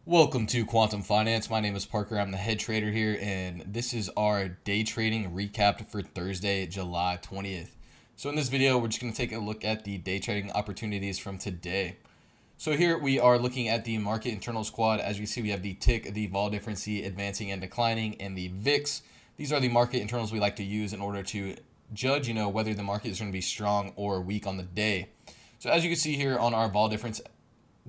Welcome to Quantum Finance. My name is Parker. I'm the head trader here, and this is our day trading recap for Thursday, July 20th. So, in this video, we're just going to take a look at the day trading opportunities from today. So, here we are looking at the market internals quad. As you see, we have the tick, the vol difference, advancing and declining, and the VIX. These are the market internals we like to use in order to judge, whether the market is going to be strong or weak on the day. So, as you can see here on our vol difference,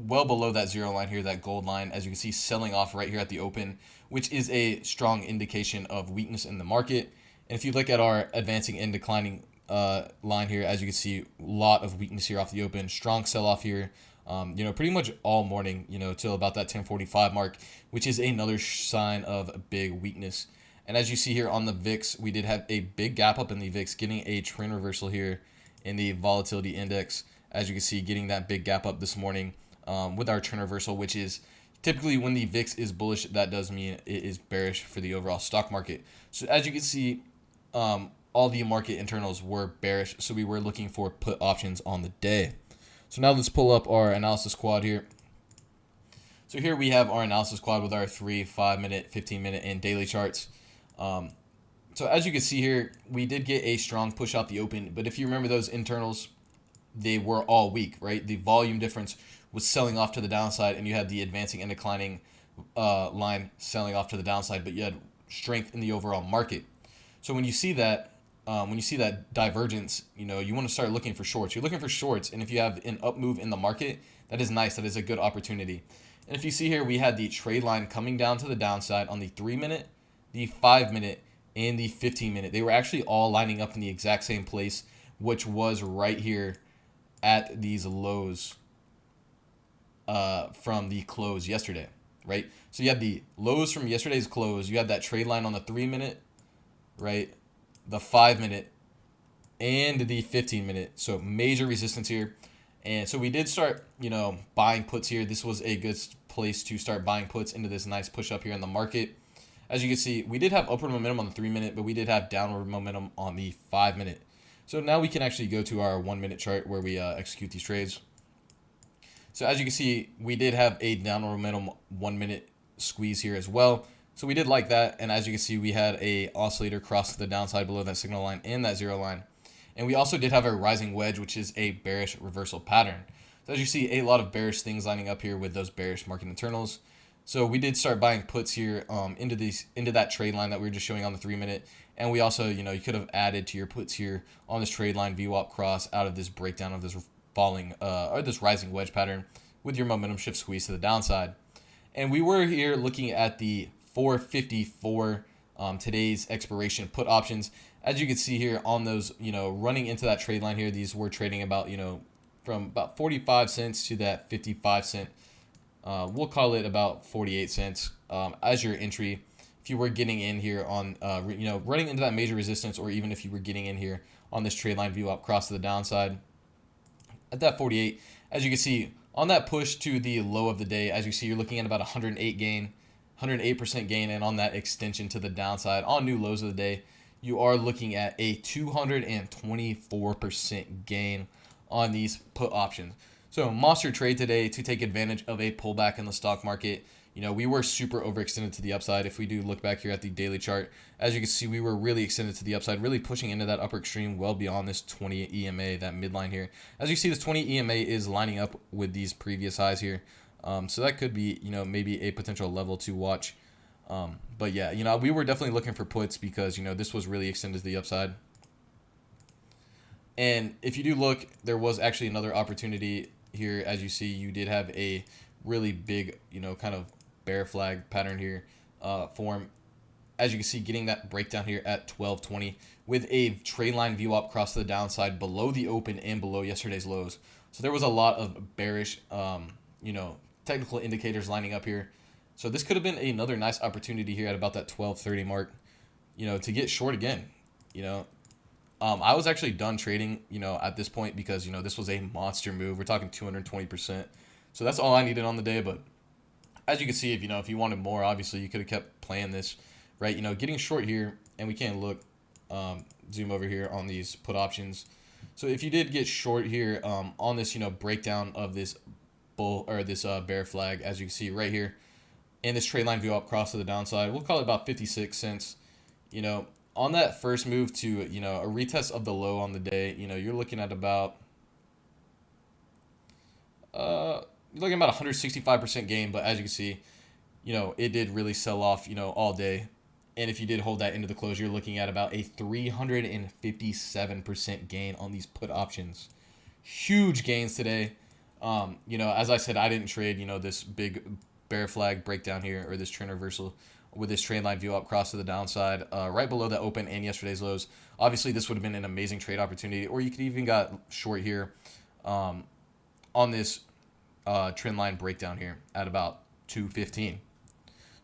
well below that zero line here, that gold line, as you can see, selling off right here at the open, which is a strong indication of weakness in the market. And if you look at our advancing and declining line here, as you can see, a lot of weakness here off the open, strong sell off here. Pretty much all morning, till about that 10:45 mark, which is another sign of big weakness. And as you see here on the VIX, we did have a big gap up in the VIX, getting a trend reversal here in the volatility index. As you can see, getting that big gap up this morning with our trend reversal, which is typically when the VIX is bullish, that does mean it is bearish for the overall stock market. So as you can see, all the market internals were bearish, so we were looking for put options on the day. So now let's pull up our analysis quad here. So here we have our analysis quad with our 3, 5 minute, 15 minute, and daily charts. So as you can see here, we did get a strong push out the open, but if you remember those internals, they were all weak, right? The volume difference was selling off to the downside, and you had the advancing and declining line selling off to the downside, but you had strength in the overall market. So when you see that, divergence, you want to start looking for shorts. You're looking for shorts, and if you have an up move in the market, that is nice. That is a good opportunity. And if you see here, we had the trade line coming down to the downside on the 3 minute, the 5 minute, and the 15 minute. They were actually all lining up in the exact same place, which was right here at these lows from the close yesterday, right? So you had the lows from yesterday's close. You had that trade line on the 3 minute, right? The 5 minute and the 15 minute. So major resistance here. And so we did start, buying puts here. This was a good place to start buying puts into this nice push up here in the market. As you can see, we did have upward momentum on the 3 minute, but we did have downward momentum on the 5 minute. So now we can actually go to our 1 minute chart where we execute these trades. So as you can see, we did have a downward momentum 1 minute squeeze here as well. So we did like that. And as you can see, we had a oscillator cross to the downside below that signal line and that zero line. And we also did have a rising wedge, which is a bearish reversal pattern. So as you see, a lot of bearish things lining up here with those bearish market internals. So we did start buying puts here into that trade line that we were just showing on the 3 minute. And we also, you could have added to your puts here on this trade line VWAP cross out of this breakdown of this falling or this rising wedge pattern with your momentum shift squeeze to the downside. And we were here looking at the 454 today's expiration put options. As you can see here on those, running into that trade line here, these were trading about, from about 45 cents to that 55 cent. We'll call it about 48 cents as your entry. If you were getting in here on, running into that major resistance, or even if you were getting in here on this trade line view up cross to the downside at that 48, as you can see on that push to the low of the day, as you see, you're looking at about 108 gain, 108% gain, and on that extension to the downside on new lows of the day, you are looking at a 224% gain on these put options. So monster trade today to take advantage of a pullback in the stock market. We were super overextended to the upside. If we do look back here at the daily chart, as you can see, we were really extended to the upside, really pushing into that upper extreme well beyond this 20 EMA, that midline here. As you see, this 20 EMA is lining up with these previous highs here. So that could be, maybe a potential level to watch. But yeah, we were definitely looking for puts because, this was really extended to the upside. And if you do look, there was actually another opportunity here. As you see, you did have a really big, kind of bear flag pattern here form. As you can see, getting that breakdown here at 12:20 with a trade line view up across the downside below the open and below yesterday's lows. So there was a lot of bearish, technical indicators lining up here. So this could have been another nice opportunity here at about that 12:30 mark, to get short again. I was actually done trading, at this point because, this was a monster move. We're talking 220%. So that's all I needed on the day. But as you can see, if you wanted more, obviously you could have kept playing this, right? Getting short here, and we can't look, zoom over here on these put options. So if you did get short here on this, breakdown of this bull or this bear flag, as you can see right here, and this trade line view up cross to the downside. We'll call it about 56 cents. You know, on that first move to, you know, a retest of the low on the day, you know, you're looking at about you're looking at about 165% gain, but as you can see, you know, it did really sell off, you know, all day. And if you did hold that into the close, you're looking at about a 357% gain on these put options. Huge gains today. You know, as I said, I didn't trade, you know, this big bear flag breakdown here, or this trend reversal with this trade line view up cross to the downside, right below the open and yesterday's lows. Obviously, this would have been an amazing trade opportunity, or you could even got short here on this trend line breakdown here at about 215.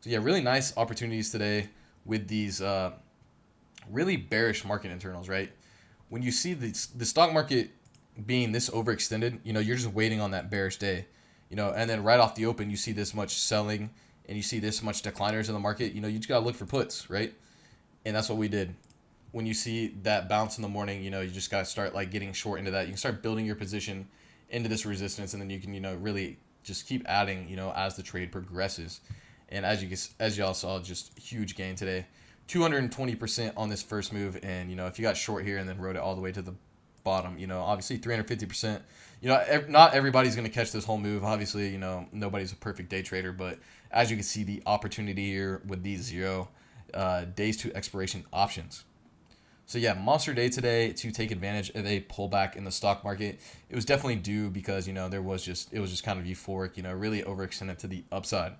So yeah, really nice opportunities today with these really bearish market internals, right? When you see the stock market being this overextended, you know, you're just waiting on that bearish day, you know, and then right off the open, you see this much selling and you see this much decliners in the market, you know, you just got to look for puts, right? And that's what we did. When you see that bounce in the morning, you know, you just got to start like getting short into that. You can start building your position into this resistance, and then you can, you know, really just keep adding, you know, as the trade progresses. And as y'all saw, just huge gain today, 220% on this first move. And you know, if you got short here and then rode it all the way to the bottom, you know, obviously 350%. You know, not everybody's going to catch this whole move. Obviously, you know, nobody's a perfect day trader, but as you can see, the opportunity here with these 0 days to expiration options. So yeah, monster day today to take advantage of a pullback in the stock market. It was definitely due because, you know, it was just kind of euphoric, you know, really overextended to the upside.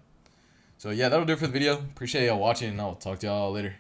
So yeah, that'll do it for the video. Appreciate y'all watching, and I'll talk to y'all later.